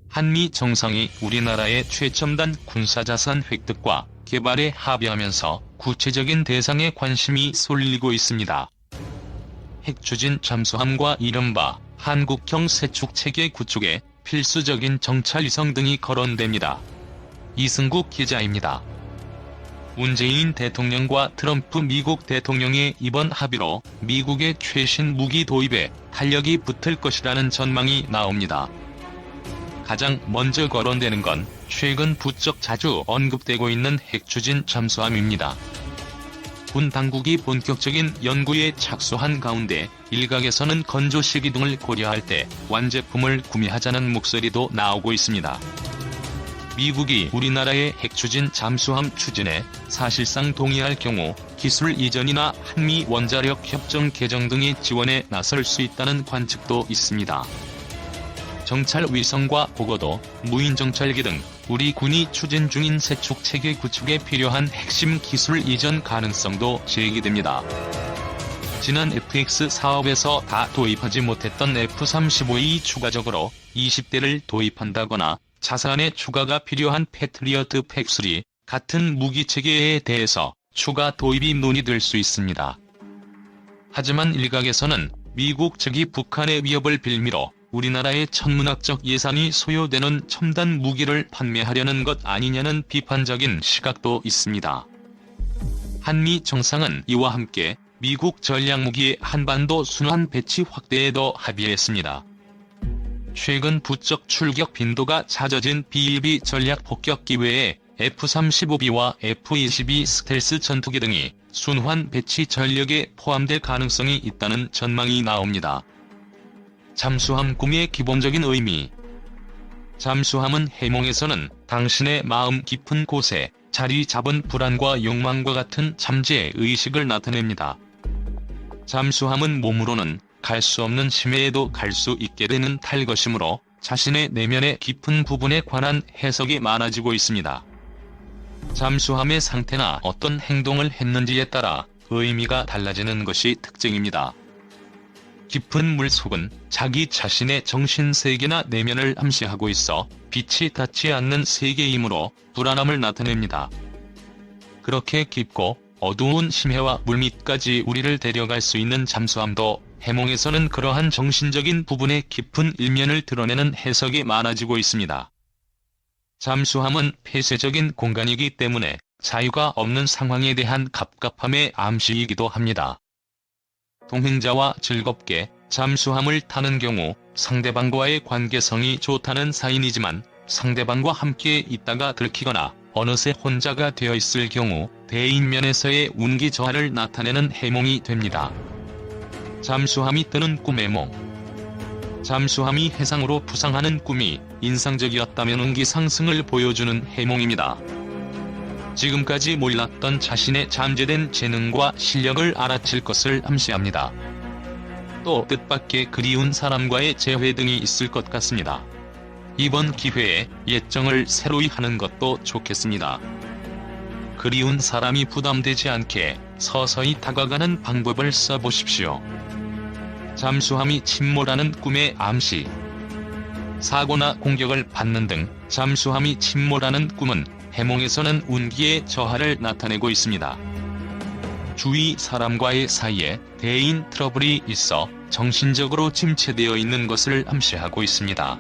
한미 정상이 우리나라의 최첨단 군사자산 획득과 개발에 합의하면서 구체적인 대상에 관심이 쏠리고 있습니다. 핵추진 잠수함과 이른바 한국형 세축체계 구축에 필수적인 정찰위성 등이 거론됩니다. 이승국 기자입니다. 문재인 대통령과 트럼프 미국 대통령의 이번 합의로 미국의 최신 무기 도입에 탄력이 붙을 것이라는 전망이 나옵니다. 가장 먼저 거론되는 건 최근 부쩍 자주 언급되고 있는 핵추진 잠수함입니다. 군 당국이 본격적인 연구에 착수한 가운데 일각에서는 건조 시기 등을 고려할 때 완제품을 구매하자는 목소리도 나오고 있습니다. 미국이 우리나라의 핵추진 잠수함 추진에 사실상 동의할 경우 기술 이전이나 한미 원자력 협정 개정 등의 지원에 나설 수 있다는 관측도 있습니다. 정찰 위성과 보고도, 무인 정찰기 등 우리 군이 추진 중인 세축체계 구축에 필요한 핵심 기술 이전 가능성도 제기됩니다. 지난 FX 사업에서 다 도입하지 못했던 F-35이 추가적으로 20대를 도입한다거나 자산의 추가가 필요한 패트리어트 팩3 같은 무기체계에 대해서 추가 도입이 논의될 수 있습니다. 하지만 일각에서는 미국 측이 북한의 위협을 빌미로 우리나라의 천문학적 예산이 소요되는 첨단 무기를 판매하려는 것 아니냐는 비판적인 시각도 있습니다. 한미 정상은 이와 함께 미국 전략무기의 한반도 순환 배치 확대에도 합의했습니다. 최근 부쩍 출격 빈도가 잦아진 B-1B 전략 폭격기 외에 F-35B와 F-22 스텔스 전투기 등이 순환 배치 전력에 포함될 가능성이 있다는 전망이 나옵니다. 잠수함 꿈의 기본적인 의미. 잠수함은 해몽에서는 당신의 마음 깊은 곳에 자리 잡은 불안과 욕망과 같은 잠재 의식을 나타냅니다. 잠수함은 몸으로는 갈 수 없는 심해에도 갈 수 있게 되는 탈것이므로 자신의 내면의 깊은 부분에 관한 해석이 많아지고 있습니다. 잠수함의 상태나 어떤 행동을 했는지에 따라 의미가 달라지는 것이 특징입니다. 깊은 물속은 자기 자신의 정신세계나 내면을 암시하고 있어 빛이 닿지 않는 세계이므로 불안함을 나타냅니다. 그렇게 깊고 어두운 심해와 물밑까지 우리를 데려갈 수 있는 잠수함도 해몽에서는 그러한 정신적인 부분의 깊은 일면을 드러내는 해석이 많아지고 있습니다. 잠수함은 폐쇄적인 공간이기 때문에 자유가 없는 상황에 대한 갑갑함의 암시이기도 합니다. 동행자와 즐겁게 잠수함을 타는 경우 상대방과의 관계성이 좋다는 사인이지만 상대방과 함께 있다가 들키거나 어느새 혼자가 되어 있을 경우 대인면에서의 운기 저하를 나타내는 해몽이 됩니다. 잠수함이 뜨는 꿈의 몽. 잠수함이 해상으로 부상하는 꿈이 인상적이었다면 운기 상승을 보여주는 해몽입니다. 지금까지 몰랐던 자신의 잠재된 재능과 실력을 알아챌 것을 암시합니다. 또 뜻밖의 그리운 사람과의 재회 등이 있을 것 같습니다. 이번 기회에 예정을 새로이 하는 것도 좋겠습니다. 그리운 사람이 부담되지 않게 서서히 다가가는 방법을 써보십시오. 잠수함이 침몰하는 꿈의 암시. 사고나 공격을 받는 등 잠수함이 침몰하는 꿈은 해몽에서는 운기의 저하를 나타내고 있습니다. 주위 사람과의 사이에 대인 트러블이 있어 정신적으로 침체되어 있는 것을 암시하고 있습니다.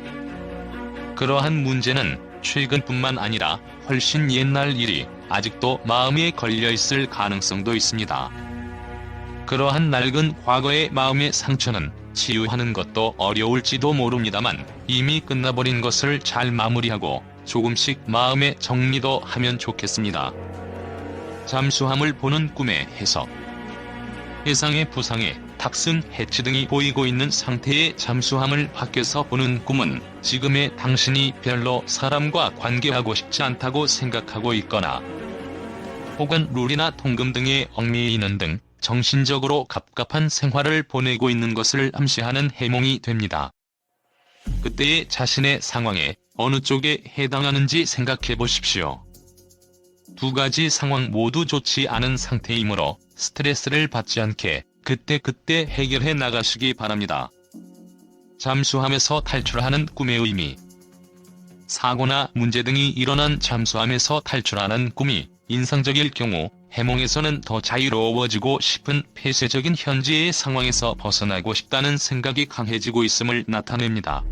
그러한 문제는 최근뿐만 아니라 훨씬 옛날 일이 아직도 마음에 걸려있을 가능성도 있습니다. 그러한 낡은 과거의 마음의 상처는 치유하는 것도 어려울지도 모릅니다만 이미 끝나버린 것을 잘 마무리하고 조금씩 마음의 정리도 하면 좋겠습니다. 잠수함을 보는 꿈의 해석. 해상의 부상에 탑승 해치 등이 보이고 있는 상태의 잠수함을 밖에서 보는 꿈은 지금의 당신이 별로 사람과 관계하고 싶지 않다고 생각하고 있거나 혹은 룰이나 통금 등에 얽매이는 등 정신적으로 갑갑한 생활을 보내고 있는 것을 암시하는 해몽이 됩니다. 그때의 자신의 상황에 어느 쪽에 해당하는지 생각해 보십시오. 두 가지 상황 모두 좋지 않은 상태이므로 스트레스를 받지 않게 그때그때 해결해 나가시기 바랍니다. 잠수함에서 탈출하는 꿈의 의미. 사고나 문제 등이 일어난 잠수함에서 탈출하는 꿈이 인상적일 경우 해몽에서는 더 자유로워지고 싶은 폐쇄적인 현재의 상황에서 벗어나고 싶다는 생각이 강해지고 있음을 나타냅니다.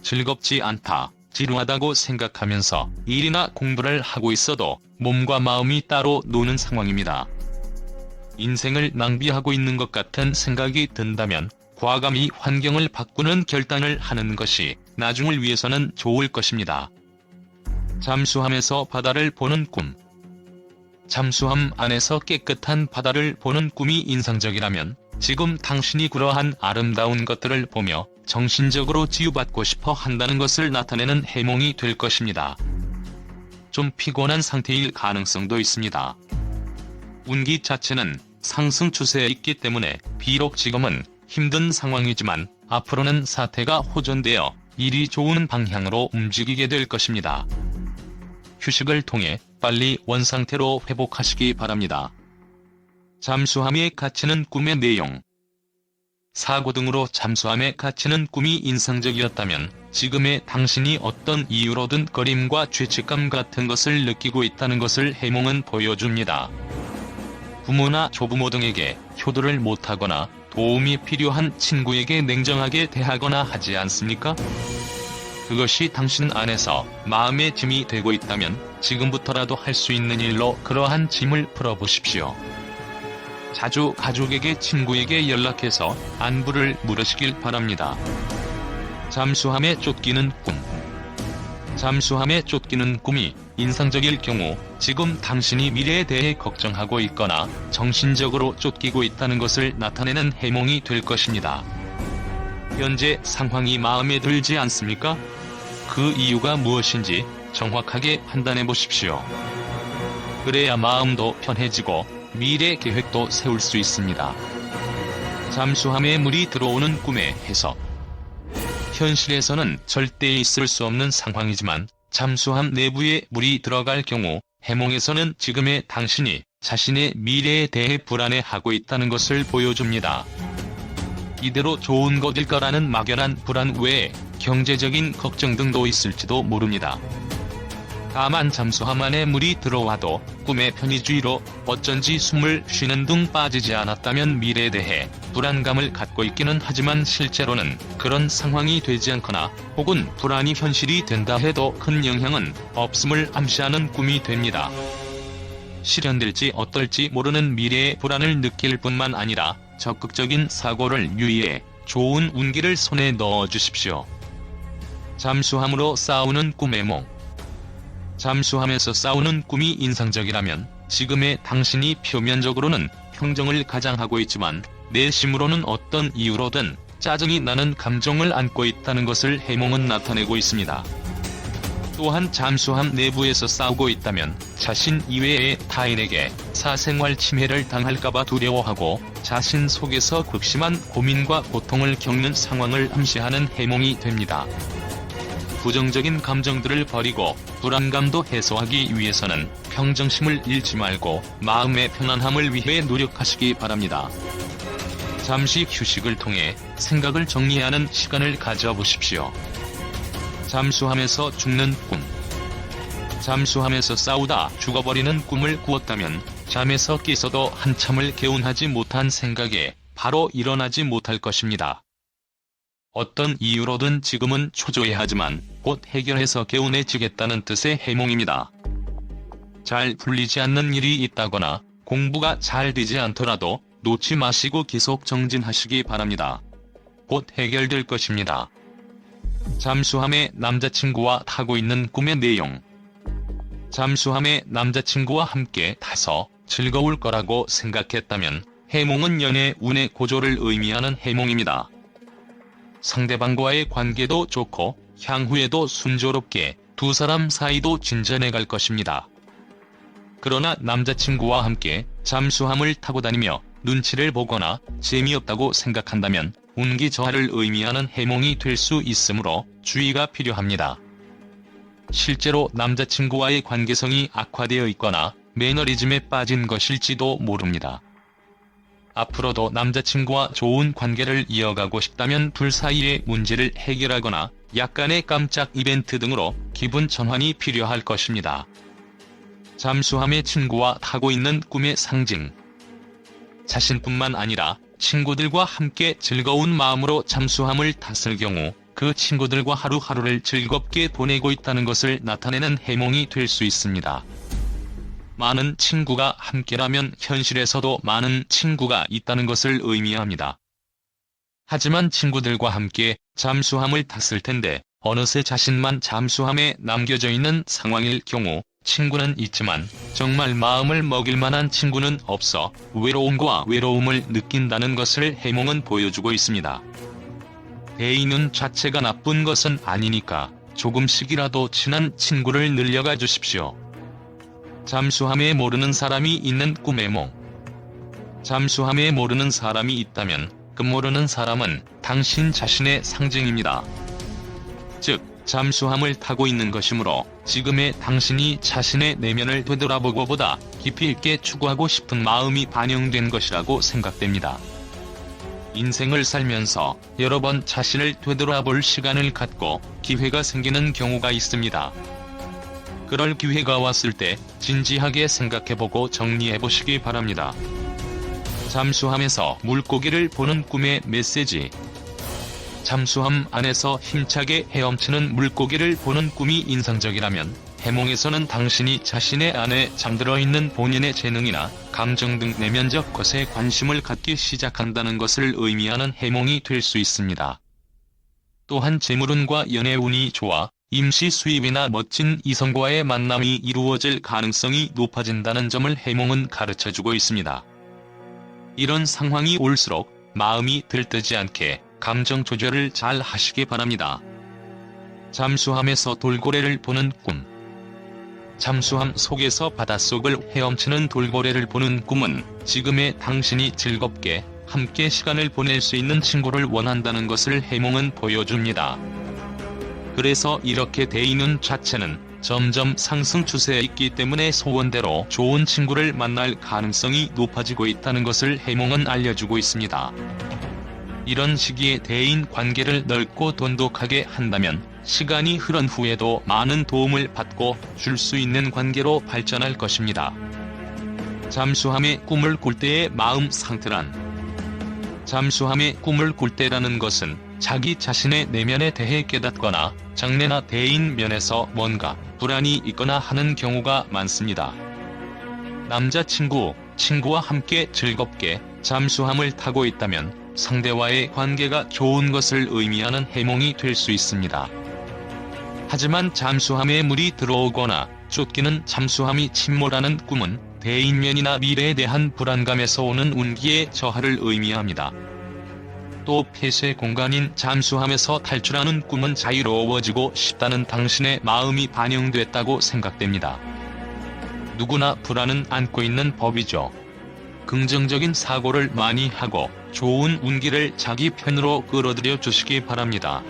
즐겁지 않다, 지루하다고 생각하면서 일이나 공부를 하고 있어도 몸과 마음이 따로 노는 상황입니다. 인생을 낭비하고 있는 것 같은 생각이 든다면 과감히 환경을 바꾸는 결단을 하는 것이 나중을 위해서는 좋을 것입니다. 잠수함에서 바다를 보는 꿈. 잠수함 안에서 깨끗한 바다를 보는 꿈이 인상적이라면 지금 당신이 그러한 아름다운 것들을 보며 정신적으로 치유받고 싶어 한다는 것을 나타내는 해몽이 될 것입니다. 좀 피곤한 상태일 가능성도 있습니다. 운기 자체는 상승 추세에 있기 때문에 비록 지금은 힘든 상황이지만 앞으로는 사태가 호전되어 일이 좋은 방향으로 움직이게 될 것입니다. 휴식을 통해 빨리 원상태로 회복하시기 바랍니다. 잠수함에 갇히는 꿈의 내용. 사고 등으로 잠수함에 갇히는 꿈이 인상적이었다면 지금의 당신이 어떤 이유로든 꺼림과 죄책감 같은 것을 느끼고 있다는 것을 해몽은 보여줍니다. 부모나 조부모 등에게 효도를 못하거나 도움이 필요한 친구에게 냉정하게 대하거나 하지 않습니까? 그것이 당신 안에서 마음의 짐이 되고 있다면 지금부터라도 할 수 있는 일로 그러한 짐을 풀어보십시오. 자주 가족에게, 친구에게 연락해서 안부를 물으시길 바랍니다. 잠수함에 쫓기는 꿈. 잠수함에 쫓기는 꿈이 인상적일 경우 지금 당신이 미래에 대해 걱정하고 있거나 정신적으로 쫓기고 있다는 것을 나타내는 해몽이 될 것입니다. 현재 상황이 마음에 들지 않습니까? 그 이유가 무엇인지 정확하게 판단해 보십시오. 그래야 마음도 편해지고 미래 계획도 세울 수 있습니다. 잠수함에 물이 들어오는 꿈의 해석. 현실에서는 절대 있을 수 없는 상황이지만 잠수함 내부에 물이 들어갈 경우 해몽에서는 지금의 당신이 자신의 미래에 대해 불안해하고 있다는 것을 보여줍니다. 이대로 좋은 것일 거라는 막연한 불안 외에 경제적인 걱정 등도 있을지도 모릅니다. 다만 잠수함 안에 물이 들어와도 꿈의 편의주의로 어쩐지 숨을 쉬는 둥 빠지지 않았다면 미래에 대해 불안감을 갖고 있기는 하지만 실제로는 그런 상황이 되지 않거나 혹은 불안이 현실이 된다 해도 큰 영향은 없음을 암시하는 꿈이 됩니다. 실현될지 어떨지 모르는 미래의 불안을 느낄 뿐만 아니라 적극적인 사고를 유의해 좋은 운기를 손에 넣어주십시오. 잠수함으로 싸우는 꿈의 몽. 잠수함에서 싸우는 꿈이 인상적이라면 지금의 당신이 표면적으로는 평정을 가장하고 있지만 내심으로는 어떤 이유로든 짜증이 나는 감정을 안고 있다는 것을 해몽은 나타내고 있습니다. 또한 잠수함 내부에서 싸우고 있다면 자신 이외의 타인에게 사생활 침해를 당할까봐 두려워하고 자신 속에서 극심한 고민과 고통을 겪는 상황을 암시하는 해몽이 됩니다. 부정적인 감정들을 버리고 불안감도 해소하기 위해서는 평정심을 잃지 말고 마음의 편안함을 위해 노력하시기 바랍니다. 잠시 휴식을 통해 생각을 정리하는 시간을 가져보십시오. 잠수함에서 죽는 꿈. 잠수함에서 싸우다 죽어버리는 꿈을 꾸었다면 잠에서 깨서도 한참을 개운하지 못한 생각에 바로 일어나지 못할 것입니다. 어떤 이유로든 지금은 초조해하지만 곧 해결해서 개운해지겠다는 뜻의 해몽입니다. 잘 풀리지 않는 일이 있다거나 공부가 잘 되지 않더라도 놓지 마시고 계속 정진하시기 바랍니다. 곧 해결될 것입니다. 잠수함에 남자친구와 타고 있는 꿈의 내용. 잠수함에 남자친구와 함께 타서 즐거울 거라고 생각했다면 해몽은 연애 운의 고조를 의미하는 해몽입니다. 상대방과의 관계도 좋고 향후에도 순조롭게 두 사람 사이도 진전해 갈 것입니다. 그러나 남자친구와 함께 잠수함을 타고 다니며 눈치를 보거나 재미없다고 생각한다면 운기 저하를 의미하는 해몽이 될 수 있으므로 주의가 필요합니다. 실제로 남자친구와의 관계성이 악화되어 있거나 매너리즘에 빠진 것일지도 모릅니다. 앞으로도 남자친구와 좋은 관계를 이어가고 싶다면 둘 사이의 문제를 해결하거나 약간의 깜짝 이벤트 등으로 기분 전환이 필요할 것입니다. 잠수함의 친구와 타고 있는 꿈의 상징. 자신뿐만 아니라 친구들과 함께 즐거운 마음으로 잠수함을 탔을 경우 그 친구들과 하루하루를 즐겁게 보내고 있다는 것을 나타내는 해몽이 될 수 있습니다. 많은 친구가 함께라면 현실에서도 많은 친구가 있다는 것을 의미합니다. 하지만 친구들과 함께 잠수함을 탔을 텐데 어느새 자신만 잠수함에 남겨져 있는 상황일 경우 친구는 있지만 정말 마음을 먹일 만한 친구는 없어 외로움과 외로움을 느낀다는 것을 해몽은 보여주고 있습니다. 대인운 자체가 나쁜 것은 아니니까 조금씩이라도 친한 친구를 늘려가 주십시오. 잠수함에 모르는 사람이 있는 꿈의 몽. 잠수함에 모르는 사람이 있다면 그 모르는 사람은 당신 자신의 상징입니다. 즉, 잠수함을 타고 있는 것이므로 지금의 당신이 자신의 내면을 되돌아보고보다 깊이 있게 추구하고 싶은 마음이 반영된 것이라고 생각됩니다. 인생을 살면서 여러 번 자신을 되돌아볼 시간을 갖고 기회가 생기는 경우가 있습니다. 그럴 기회가 왔을 때 진지하게 생각해보고 정리해보시기 바랍니다. 잠수함에서 물고기를 보는 꿈의 메시지. 잠수함 안에서 힘차게 헤엄치는 물고기를 보는 꿈이 인상적이라면 해몽에서는 당신이 자신의 안에 잠들어 있는 본인의 재능이나 감정 등 내면적 것에 관심을 갖기 시작한다는 것을 의미하는 해몽이 될 수 있습니다. 또한 재물운과 연애운이 좋아 임시 수입이나 멋진 이성과의 만남이 이루어질 가능성이 높아진다는 점을 해몽은 가르쳐주고 있습니다. 이런 상황이 올수록 마음이 들뜨지 않게 감정 조절을 잘 하시기 바랍니다. 잠수함에서 돌고래를 보는 꿈. 잠수함 속에서 바닷속을 헤엄치는 돌고래를 보는 꿈은 지금의 당신이 즐겁게 함께 시간을 보낼 수 있는 친구를 원한다는 것을 해몽은 보여줍니다. 그래서 이렇게 대인운 자체는 점점 상승 추세에 있기 때문에 소원대로 좋은 친구를 만날 가능성이 높아지고 있다는 것을 해몽은 알려주고 있습니다. 이런 시기에 대인 관계를 넓고 돈독하게 한다면 시간이 흐른 후에도 많은 도움을 받고 줄 수 있는 관계로 발전할 것입니다. 잠수함의 꿈을 꿀 때의 마음 상태란. 잠수함의 꿈을 꿀 때라는 것은 자기 자신의 내면에 대해 깨닫거나 장래나 대인 면에서 뭔가 불안이 있거나 하는 경우가 많습니다. 남자친구, 친구와 함께 즐겁게 잠수함을 타고 있다면 상대와의 관계가 좋은 것을 의미하는 해몽이 될 수 있습니다. 하지만 잠수함에 물이 들어오거나 쫓기는 잠수함이 침몰하는 꿈은 대인면이나 미래에 대한 불안감에서 오는 운기의 저하를 의미합니다. 또 폐쇄 공간인 잠수함에서 탈출하는 꿈은 자유로워지고 싶다는 당신의 마음이 반영됐다고 생각됩니다. 누구나 불안은 안고 있는 법이죠. 긍정적인 사고를 많이 하고 좋은 운기를 자기 편으로 끌어들여 주시기 바랍니다.